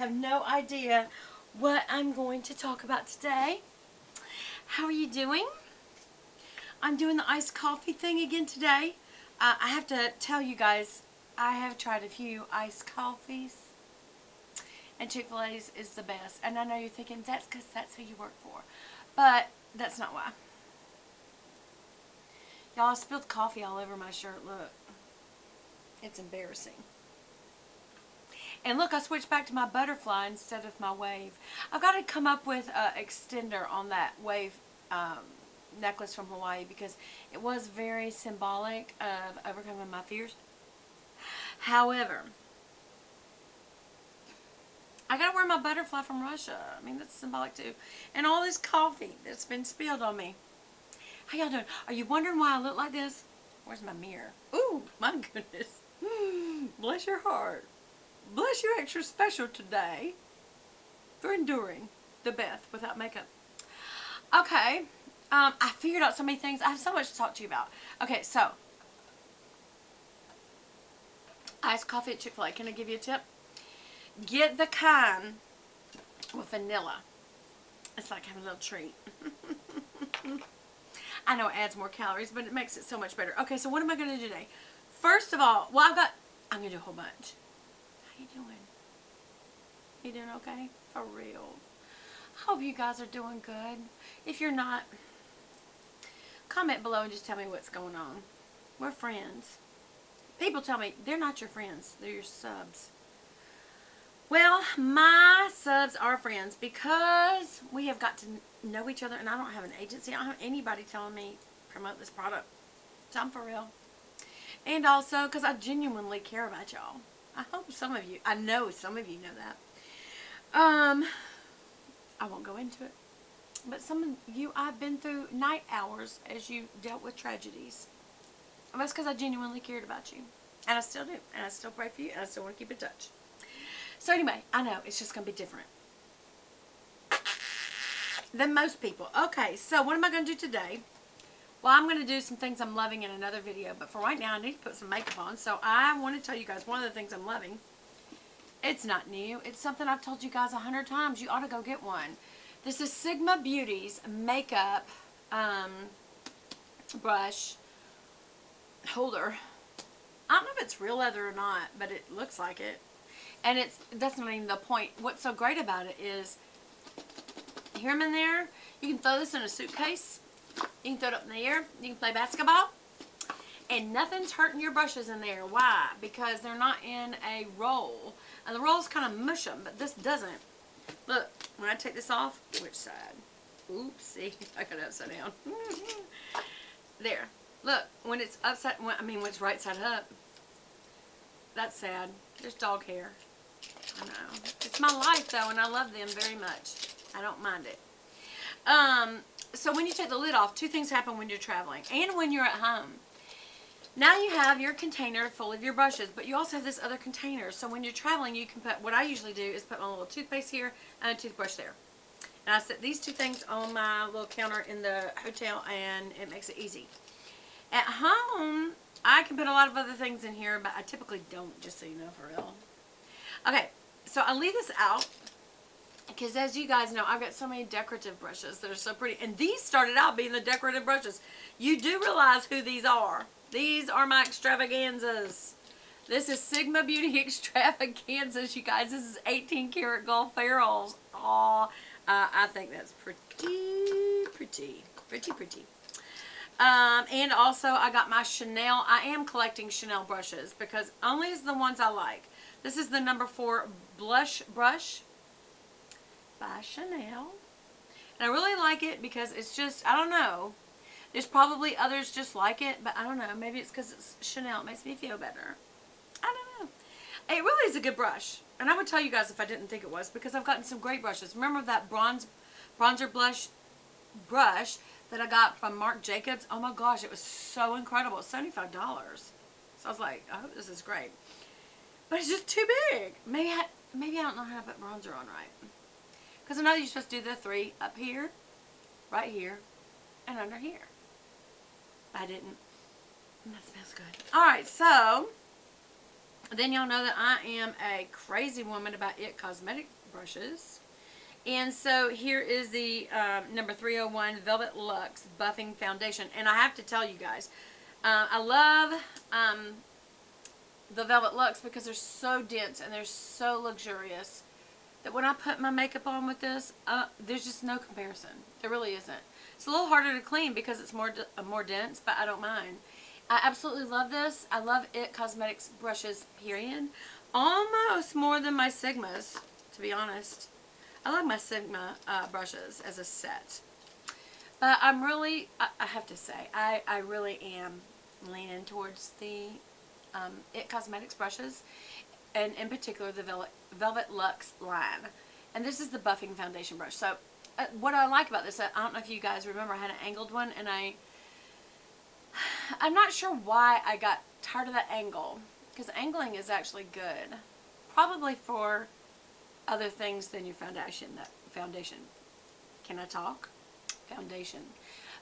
have no idea what I'm going to talk about today. How are you doing? I'm doing the iced coffee thing again today. I have to tell you guys, I have tried a few iced coffees, and Chick-fil-A's is the best. And I know you're thinking, that's because that's who you work for. But that's not why. Y'all, I spilled coffee all over my shirt. Look. It's embarrassing. And look, I switched back to my butterfly instead of my wave. I've got to come up with an extender on that wave necklace from Hawaii because it was very symbolic of overcoming my fears. However, I got to wear my butterfly from Russia. I mean, that's symbolic too. And all this coffee that's been spilled on me. How y'all doing? Are you wondering why I look like this? Where's my mirror? Ooh, my goodness. Bless your heart. Bless you extra special today for enduring the Beth without makeup. Okay, I figured out so many things. I have so much to talk to you about. Okay, so iced coffee at Chick-fil-A. Can I give you a tip? Get the kind with vanilla. It's like having a little treat. I know it adds more calories, but it makes it so much better. Okay, so what am I going to do today? First of all, well, I'm going to do a whole bunch. How you doing? You doing okay? For real. I hope you guys are doing good. If you're not, comment below and just tell me what's going on. We're friends. People tell me they're not your friends. They're your subs. Well, my subs are friends because we have got to know each other, and I don't have an agency. I don't have anybody telling me promote this product. So I'm for real. And also because I genuinely care about y'all. I hope some of you, I know some of you know that. I won't go into it. But some of you, I've been through night hours as you dealt with tragedies. And that's because I genuinely cared about you. And I still do. And I still pray for you. And I still want to keep in touch. So anyway, I know it's just going to be different than most people. Okay, so what am I going to do today? Well, I'm going to do some things I'm loving in another video. But for right now, I need to put some makeup on. So I want to tell you guys one of the things I'm loving. It's not new. It's something I've told you guys 100 times. You ought to go get one. This is Sigma Beauty's makeup brush holder. I don't know if it's real leather or not, but it looks like it. And that's not even the point. What's so great about it is, you hear them in there? You can throw this in a suitcase. You can throw it up in the air. You can play basketball. And nothing's hurting your brushes in there. Why? Because they're not in a roll. And the rolls kind of mush them, but this doesn't. Look, when I take this off, which side? Oopsie, I got it upside down. There. Look, when it's upside, when it's right side up, that's sad. There's dog hair. I know. It's my life, though, and I love them very much. I don't mind it. So when you take the lid off, two things happen when you're traveling and when you're at home. Now you have your container full of your brushes, but you also have this other container. So when you're traveling, you can put, what I usually do is put my little toothpaste here and a toothbrush there. And I set these two things on my little counter in the hotel, and it makes it easy. At home, I can put a lot of other things in here, but I typically don't, just so you know, for real. Okay, so I leave this out because, as you guys know, I've got so many decorative brushes that are so pretty. And these started out being the decorative brushes. You do realize who these are. These are my extravaganzas. This is Sigma Beauty extravaganzas, you guys. This is 18 karat gold ferrules. Aw, I think that's pretty. And also I got my Chanel. I am collecting Chanel brushes because only is the ones I like. This is the number 4 blush brush by Chanel. And I really like it because it's just, I don't know. There's probably others just like it, but I don't know. Maybe it's because it's Chanel. It makes me feel better. I don't know. It really is a good brush. And I would tell you guys if I didn't think it was, because I've gotten some great brushes. Remember that bronzer brush that I got from Marc Jacobs? Oh my gosh, it was so incredible. It's $75. So I was like, I hope this is great. But it's just too big. Maybe I don't know how to put bronzer on right. Because I know you're supposed to do the 3 up here, right here, and under here. I didn't. And that smells good. Alright, so Then y'all know that I am a crazy woman about IT Cosmetic brushes. And so here is the number 301 Velvet Luxe Buffing Foundation. And I have to tell you guys, I love the Velvet Luxe because they're so dense and they're so luxurious that when I put my makeup on with this, there's just no comparison. There really isn't. It's a little harder to clean because it's more dense, but I don't mind. I absolutely love this. I love IT Cosmetics brushes, period. Almost more than my Sigmas, to be honest. I like my Sigma brushes as a set. But I'm really, I have to say, I really am leaning towards the IT Cosmetics brushes, and in particular the Velvet Luxe line. And this is the buffing foundation brush. So what I like about this, I don't know if you guys remember, I had an angled one, and I'm not sure why I got tired of that angle, because angling is actually good, probably for other things than your foundation. Can I talk? Foundation.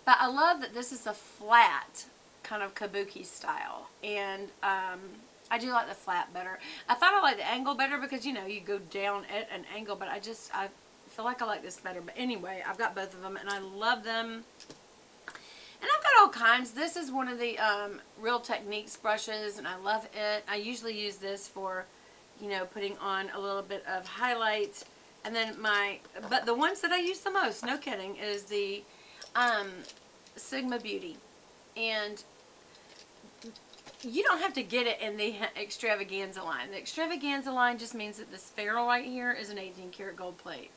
But I love that this is a flat kind of kabuki style, and I do like the flat better. I thought I liked the angle better because, you know, you go down at an angle, but I feel like I like this better. But anyway, I've got both of them, and I love them. And I've got all kinds. This is one of the Real Techniques brushes, and I love it. I usually use this for, you know, putting on a little bit of highlights. And then but the ones that I use the most, no kidding, is the Sigma Beauty. And you don't have to get it in the extravaganza line. The extravaganza line just means that this ferrule right here is an 18 karat gold plate.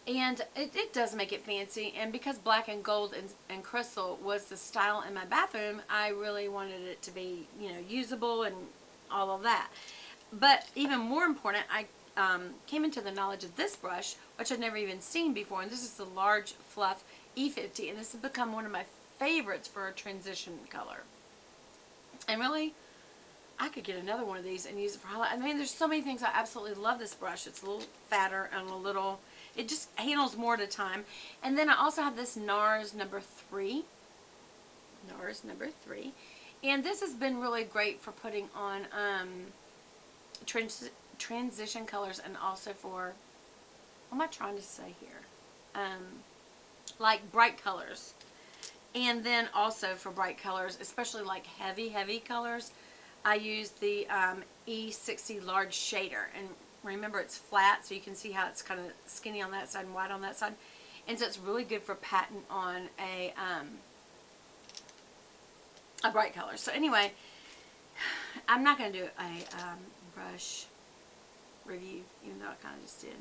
And it does make it fancy, and because black and gold and crystal was the style in my bathroom, I really wanted it to be, you know, usable and all of that. But even more important, I came into the knowledge of this brush, which I'd never even seen before, and this is the Large Fluff E50, and this has become one of my favorites for a transition color. And really, I could get another one of these and use it for highlight. I mean, there's so many things. I absolutely love this brush. It's a little fatter and a little... It just handles more at a time. And then I also have this NARS number 3. NARS number 3. And this has been really great for putting on transition colors, and also for, what am I trying to say here? Like bright colors. And then also for bright colors, especially like heavy colors, I use the E60 Large Shader. And remember, it's flat, so you can see how it's kind of skinny on that side and wide on that side. And so it's really good for patting on a bright color. So anyway, I'm not going to do a brush review, even though I kind of just did.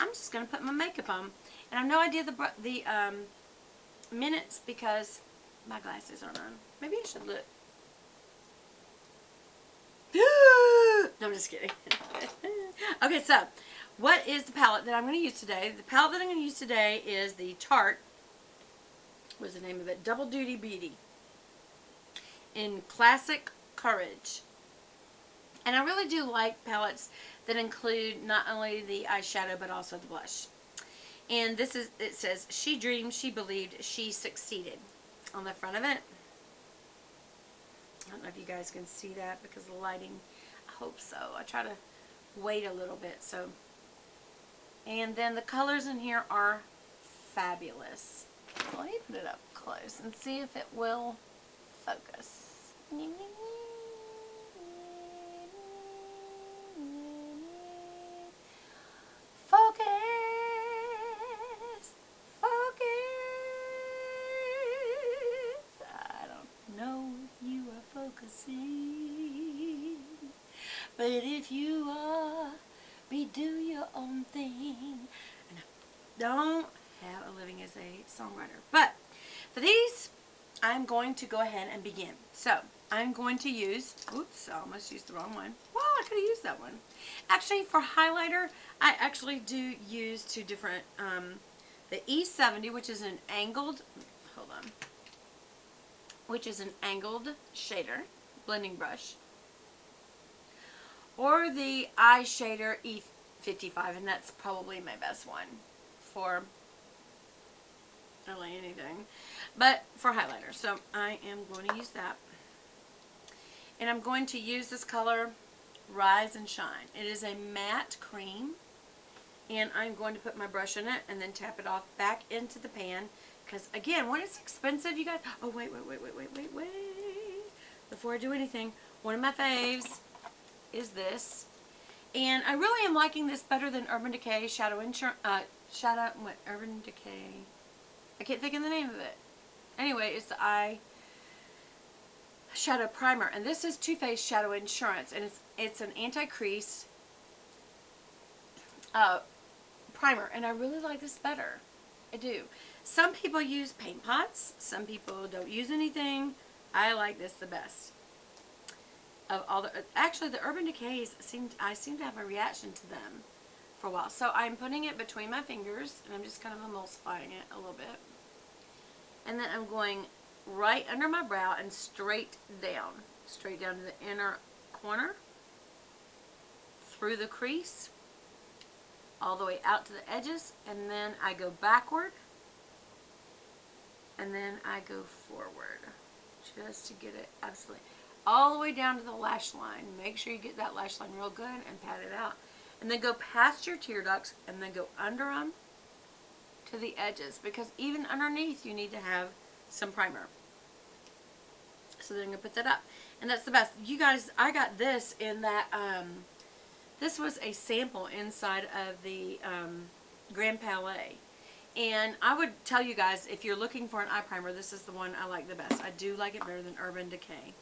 I'm just going to put my makeup on. And I have no idea the minutes because my glasses aren't on. Maybe I should look. No, I'm just kidding. Okay, so what is the palette that I'm going to use today? The palette that I'm going to use today is the Tarte, what's the name of it? Double Duty Beauty in Classic Courage. And I really do like palettes that include not only the eyeshadow but also the blush. And this is, it says, she dreamed, she believed, she succeeded on the front of it. I don't know if you guys can see that because of the lighting. I hope so. I try to wait a little bit. So, and then the colors in here are fabulous. Let me put it up close and see if it will focus. Focus, focus. I don't know if you are focusing, but if you are, be do your own thing. And I don't have a living as a songwriter, but for these, I'm going to go ahead and begin. So I'm going to use, oops, I almost used the wrong one. Well, I could have used that one. Actually, for highlighter, I actually do use two different, the E70, which is an angled, hold on, which is an angled shader, blending brush, or the eye shader E55, and that's probably my best one for really anything, but for highlighter. So I am going to use that, and I'm going to use this color Rise and Shine. It is a matte cream. And I'm going to put my brush in it and then tap it off back into the pan. Because, again, when it's expensive, you guys... Oh, wait. Before I do anything, one of my faves is this. And I really am liking this better than Urban Decay Urban Decay. I can't think of the name of it. Anyway, it's the Eye Shadow Primer. And this is Too Faced Shadow Insurance. And it's an anti-crease primer. And I really like this better. I do. Some people use paint pots. Some people don't use anything. I like this the best. Of all the, actually, the Urban Decays, I seem to have a reaction to them for a while. So I'm putting it between my fingers, and I'm just kind of emulsifying it a little bit. And then I'm going right under my brow and straight down to the inner corner, through the crease, all the way out to the edges, and then I go backward, and then I go forward, just to get it absolutely all the way down to the lash line. Make sure you get that lash line real good and pat it out. And then go past your tear ducts and then go under them to the edges, because even underneath you need to have some primer. So then I'm going to put that up. And that's the best. You guys, I got this in that, this was a sample inside of the Grand Palais. And I would tell you guys, if you're looking for an eye primer, this is the one I like the best. I do like it better than Urban Decay.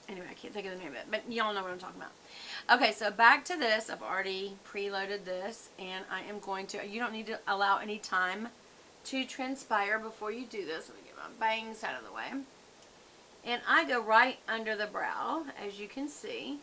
Anyway, I can't think of the name of it, but y'all know what I'm talking about. Okay, so back to this. I've already preloaded this, and I am going to, you don't need to allow any time to transpire before you do this. Let me get my bangs out of the way. And I go right under the brow, as you can see.